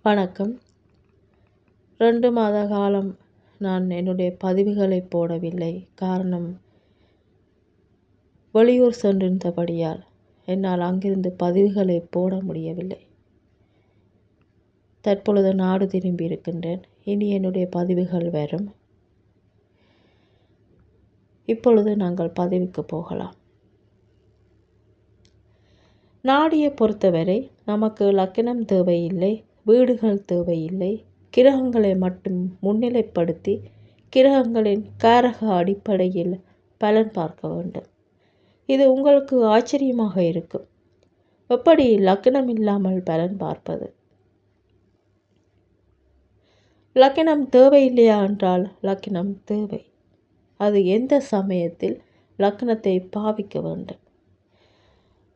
வணக்கம். 2 மாத காலம் நான் என்னுடைய பதிவுகளை போடவில்லை. காரணம், வெளியூர் சென்றிருந்தபடியால் என்னால் அங்கிருந்து பதிவுகளை போட முடியவில்லை. தற்பொழுது நாடு திரும்பி இருக்கின்றேன். இனி என்னுடைய பதிவுகள் வரும். இப்பொழுது நாங்கள் பதிவுக்கு போகலாம். நாடியை பொறுத்தவரை நமக்கு லக்கினம் தேவையில்லை, வீடுகள் தேவையில்லை. கிரகங்களை மட்டும் முன்னிலைப்படுத்தி கிரகங்களின் காரக அடிப்படையில் பலன் பார்க்க வேண்டும். இது உங்களுக்கு ஆச்சரியமாக இருக்கும். எப்படி லக்கினம் இல்லாமல் பலன் பார்ப்பது? லக்கினம் தேவையில்லையா என்றால் லக்கினம் தேவை. அது எந்த சமயத்தில் லக்கினத்தை பாவிக்க வேண்டும்?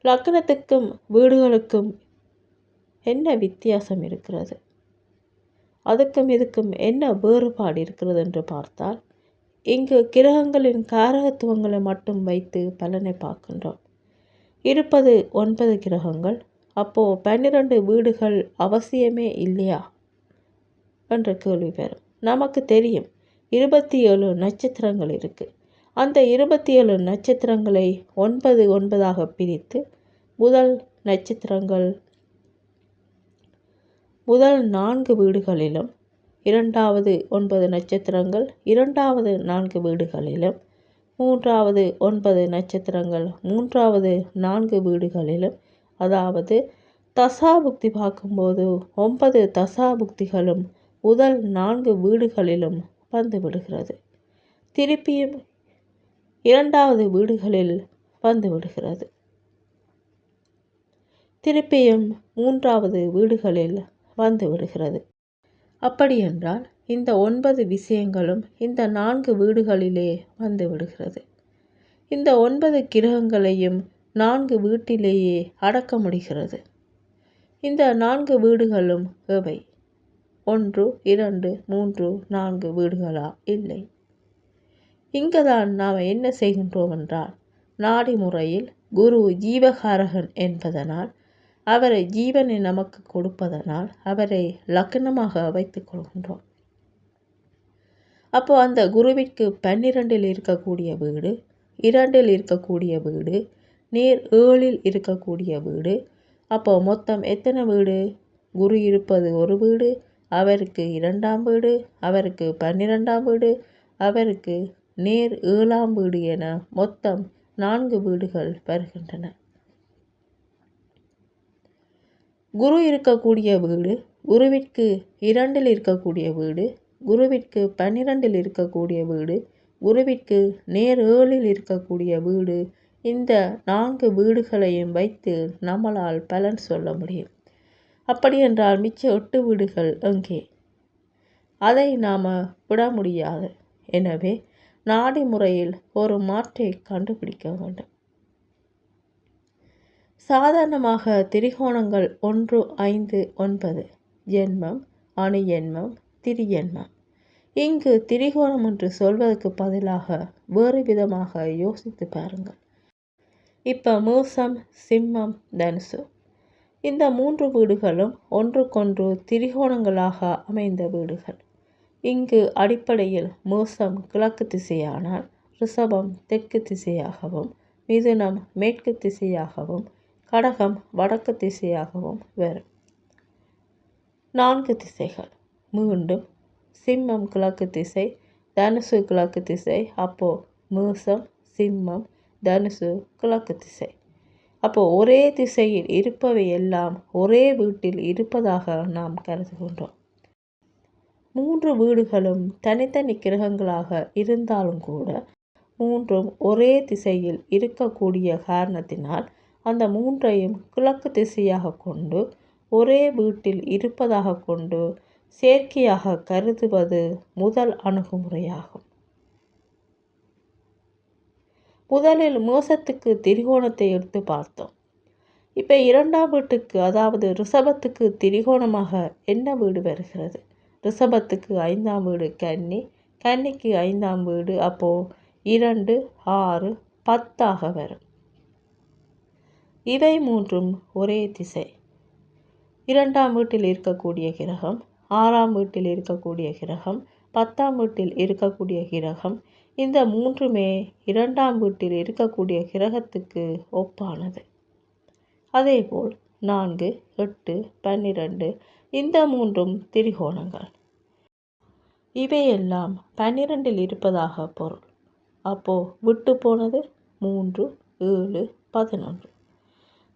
லக்கினத்துக்கும் வீடுகளுக்கும் என்ன வித்தியாசம் இருக்கிறது? அதுக்கும் இதுக்கும் என்ன வேறுபாடு இருக்கிறது என்று பார்த்தால், இங்கு கிரகங்களின் காரகத்துவங்களை மட்டும் வைத்து பலனை பார்க்கின்றோம். இருப்பது 9 கிரகங்கள். அப்போ 12 வீடுகள் அவசியமே இல்லையா என்ற கேள்வி வரும். நமக்கு தெரியும் 27 நட்சத்திரங்கள் இருக்கு. அந்த 27 நட்சத்திரங்களை 9 9ஆக பிரித்து முதல் 4 வீடுகளிலும், இரண்டாவது 9 நட்சத்திரங்கள் இரண்டாவது 4 வீடுகளிலும், மூன்றாவது 9 நட்சத்திரங்கள் மூன்றாவது 4 வீடுகளிலும், அதாவது தசாபுக்தி பார்க்கும்போது 9 தசாபுக்திகளும் முதல் 4 வீடுகளிலும் வந்து விடுகிறது. திருப்பியும் இரண்டாவது வீடுகளில் வந்து விடுகிறது. திருப்பியும் மூன்றாவது வீடுகளில் வந்து விடுகிறது. அப்படி என்றால் இந்த 9 விஷயங்களும் இந்த 4 வீடுகளிலே வந்து விடுகிறது. இந்த 9 கிரகங்களையும் 4 வீட்டிலேயே அடக்க முடிகிறது. இந்த 4 வீடுகளும் எவை? 1, 2, 3, 4 வீடுகளா? இல்லை. இங்குதான் நாம் என்ன செய்கின்றோம் என்றால், நாடி முறையில் குரு ஜீவகாரகன் என்பதனால், அவரை ஜீவனை நமக்கு கொடுப்பதனால் அவரை லக்னமாக வைத்துக் கொள்கின்றோம். அப்போ அந்த குருவிற்கு 12இல் இருக்கக்கூடிய வீடு, 2இல் இருக்கக்கூடிய வீடு, நேர் 7இல் இருக்கக்கூடிய வீடு. அப்போ மொத்தம் எத்தனை வீடு? குரு இருப்பது ஒரு வீடு, அவருக்கு 2ஆம் வீடு, அவருக்கு 12ஆம் வீடு, அவருக்கு நேர் 7ஆம் வீடு என மொத்தம் 4 வீடுகள் வருகின்றன. குரு இருக்கக்கூடிய வீடு, குருவிற்கு 2இல் இருக்கக்கூடிய வீடு, குருவிற்கு 12இல் இருக்கக்கூடிய வீடு, குருவிற்கு நேர் 7இல் இருக்கக்கூடிய வீடு. இந்த 4 வீடுகளையும் வைத்து நம்மளால் பலன் சொல்ல முடியும். அப்படி என்றால் மிச்ச 8 வீடுகள் எங்கே? அதை நாம் விட முடியாது. எனவே நாடி முறையில் ஒரு மாற்றை கண்டுபிடிக்க வேண்டும். சாதாரணமாக திரிகோணங்கள் 1, 5, 9 ஜென்மம், அணுஜென்மம், திரியென்மம். இங்கு திரிகோணம் என்று சொல்வதற்கு பதிலாக வேறு விதமாக யோசித்து பாருங்கள். இப்போ மேஷம், சிம்மம், தனுசு இந்த 3 வீடுகளும் ஒன்றுக்கொன்று திரிகோணங்களாக அமைந்த வீடுகள். இங்கு அடிப்படையில் மேஷம் கிழக்கு திசையானால், ரிஷபம் தெற்கு திசையாகவும், மிதுனம் மேற்கு திசையாகவும், கடகம் வடக்கு திசையாகவும் வரும். 4 திசைகள். மீண்டும் சிம்மம் கிழக்கு திசை, தனுசு கிழக்கு திசை. அப்போ மேஷம், சிம்மம், தனுசு கிழக்கு திசை. அப்போ ஒரே திசையில் இருப்பவை எல்லாம் ஒரே வீட்டில் இருப்பதாக நாம் கருதுகின்றோம். 3 வீடுகளும் தனித்தனி கிரகங்களாக இருந்தாலும் கூட 3ம் ஒரே திசையில் இருக்கக்கூடிய காரணத்தினால் அந்த 3ஐயும் கிழக்கு திசையாக கொண்டு ஒரே வீட்டில் இருப்பதாக கொண்டு சேர்க்கையாக கருதுவது முதல் அணுகுமுறையாகும். முதலில் மேஷத்துக்கு திரிகோணத்தை எடுத்து பார்த்தோம். இப்போ 2ஆம் வீட்டுக்கு, அதாவது ரிஷபத்துக்கு திரிகோணமாக என்ன வீடு வருகிறது? ரிஷபத்துக்கு 5ஆம் வீடு கன்னி, கன்னிக்கு 5ஆம் வீடு. அப்போது 2, 6, 10ஆக வரும். இவை 3ம் ஒரே திசை. 2ஆம் வீட்டில் இருக்கக்கூடிய கிரகம், 6ஆம் வீட்டில் இருக்கக்கூடிய கிரகம், 10ஆம் வீட்டில் இருக்கக்கூடிய கிரகம், இந்த மூன்றுமே 2ஆம் வீட்டில் இருக்கக்கூடிய கிரகத்துக்கு ஒப்பானது. அதேபோல் 4, 8, 12 இந்த மூன்றும் திரிகோணங்கள். இவையெல்லாம் 12இல் இருப்பதாக பொருள். அப்போ விட்டு போனது 3, 7, 11.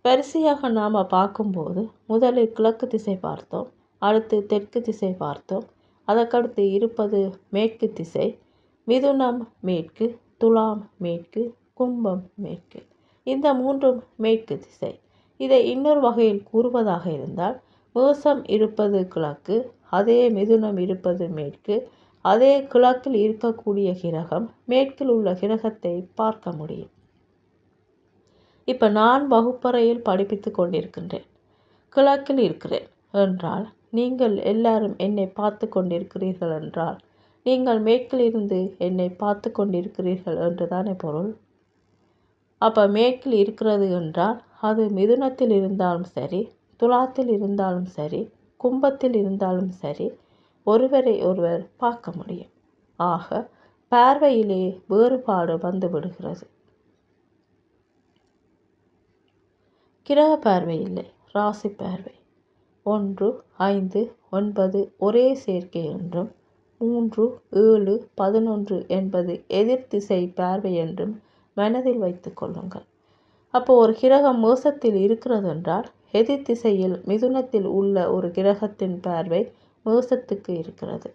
வரிசையாக நாம் பார்க்கும்போது முதலில் கிழக்கு திசை பார்த்தோம், அடுத்து தெற்கு திசை பார்த்தோம், அதற்கடுத்து இருப்பது மேற்கு திசை. மிதுனம் மேற்கு, துலாம் மேற்கு, கும்பம் மேற்கு. இந்த மூன்றும் மேற்கு திசை. இதை இன்னொரு வகையில் கூறுவதாக இருந்தால், மேஷம் இருப்பது கிழக்கு, அதே மிதுனம் இருப்பது மேற்கு, அதே கிழக்கில் இருக்கக்கூடிய கிரகம் மேற்கில் உள்ள கிரகத்தை பார்க்க முடியும். இப்போ நான் வகுப்பறையில் படிப்பித்து கொண்டிருக்கின்றேன், கிழக்கில் இருக்கிறேன் என்றால் நீங்கள் எல்லாரும் என்னை பார்த்து கொண்டிருக்கிறீர்கள் என்றால் நீங்கள் மேற்கில் இருந்து என்னை பார்த்து கொண்டிருக்கிறீர்கள் என்றுதானே பொருள். அப்போ மேற்கில் இருக்கிறது என்றால் அது மிதுனத்தில் இருந்தாலும் சரி, துலாத்தில் இருந்தாலும் சரி, கும்பத்தில் இருந்தாலும் சரி, ஒருவரை ஒருவர் பார்க்க முடியும். ஆக பார்வையிலே வேறுபாடு வந்து விடுகிறது. கிரக பார்வை இல்லை, ராசி பார்வை. 1, 5, 9 ஒரே சேர்க்கை என்றும், 3, 7, 11 என்பது எதிர் திசை பார்வை என்றும் மனதில் வைத்து கொள்ளுங்கள். அப்போ ஒரு கிரகம் மேஷத்தில் இருக்கிறது என்றால் எதிர் திசையில் மிதுனத்தில் உள்ள ஒரு கிரகத்தின் பார்வை மேஷத்துக்கு இருக்கிறது.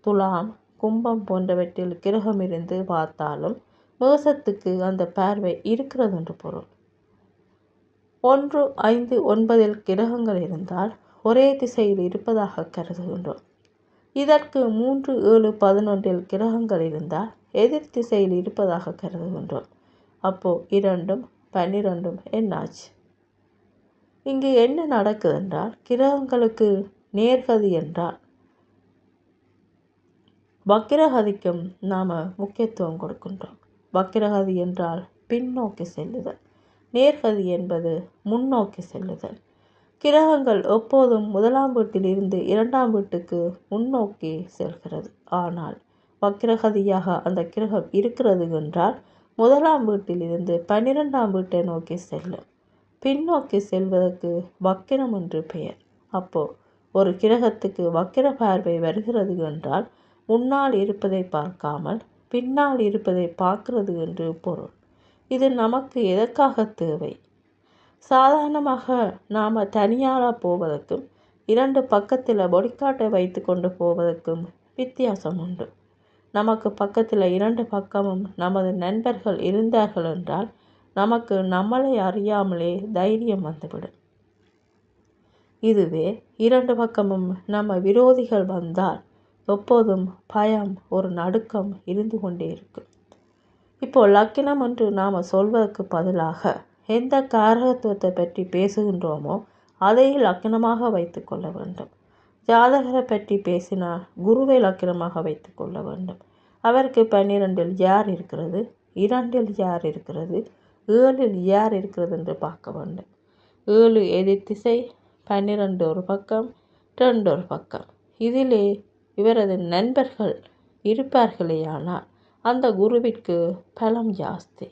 துலாம், கும்பம் போன்றவற்றில் கிரகம் இருந்து பார்த்தாலும் மேஷத்துக்கு அந்த பார்வை இருக்கிறது என்று பொருள். 1, 5, 9 கிரகங்கள் இருந்தால் ஒரே திசையில் இருப்பதாக கருதுகின்றோம். இதற்கு 3, 7, 11 கிரகங்கள் இருந்தால் எதிர் திசையில் இருப்பதாக கருதுகின்றோம். அப்போ 2, 12 என்னாச்சு? இங்கு என்ன நடக்குது என்றால், கிரகங்களுக்கு நேர்கதி என்றால் வக்கிரகதிக்கும் நாம் முக்கியத்துவம் கொடுக்கின்றோம். வக்கிரகதி என்றால் பின்னோக்கி செல்லுதல், நேர்கதி என்பது முன்னோக்கி செல்லுதல். கிரகங்கள் எப்போதும் 1ஆம் வீட்டில் இருந்து 2ஆம் வீட்டுக்கு முன்னோக்கி செல்கிறது. ஆனால் வக்கிரகதியாக அந்த கிரகம் இருக்கிறது என்றால் 1ஆம் வீட்டில் இருந்து 12ஆம் வீட்டை நோக்கி செல்லும். பின்னோக்கி செல்வதற்கு வக்கிரம் என்று பெயர். அப்போ ஒரு கிரகத்துக்கு வக்கிர பார்வை வருகிறது என்றால் முன்னால் இருப்பதை பார்க்காமல் பின்னால் இருப்பதை பார்க்கிறது என்று பொருள். இது நமக்கு எதற்காக தேவை? சாதாரணமாக நாம் தனியாராக போவதற்கும் 2 பக்கத்தில் பொடிக்காட்டை வைத்து கொண்டு போவதற்கும் வித்தியாசம் உண்டு. நமக்கு பக்கத்தில் 2 பக்கமும் நமது நண்பர்கள் இருந்தார்கள் என்றால் நமக்கு நம்மளை அறியாமலே தைரியம் வந்துவிடும். இதுவே 2 பக்கமும் நம்ம விரோதிகள் வந்தால் எப்போதும் பயம், ஒரு நடுக்கம் இருந்து கொண்டே இருக்கும். இப்போ லக்கினம் என்று நாம் சொல்வதற்கு பதிலாக எந்த காரகத்துவத்தை பற்றி பேசுகின்றோமோ அதை லக்கினமாக வைத்து கொள்ள வேண்டும். ஜாதகரை பற்றி பேசினால் குருவை லக்கினமாக வைத்து கொள்ள வேண்டும். அவருக்கு 12இல் யார் இருக்கிறது, 2இல் யார் இருக்கிறது, 7இல் யார் இருக்கிறது என்று பார்க்க வேண்டும். 7 எதிர் திசை, 12 ஒரு பக்கம், 2 ஒரு பக்கம். இதிலே இவரது நண்பர்கள் இருப்பார்களேயானால் அந்த குருவிற்கு பலம் ஜாஸ்தி.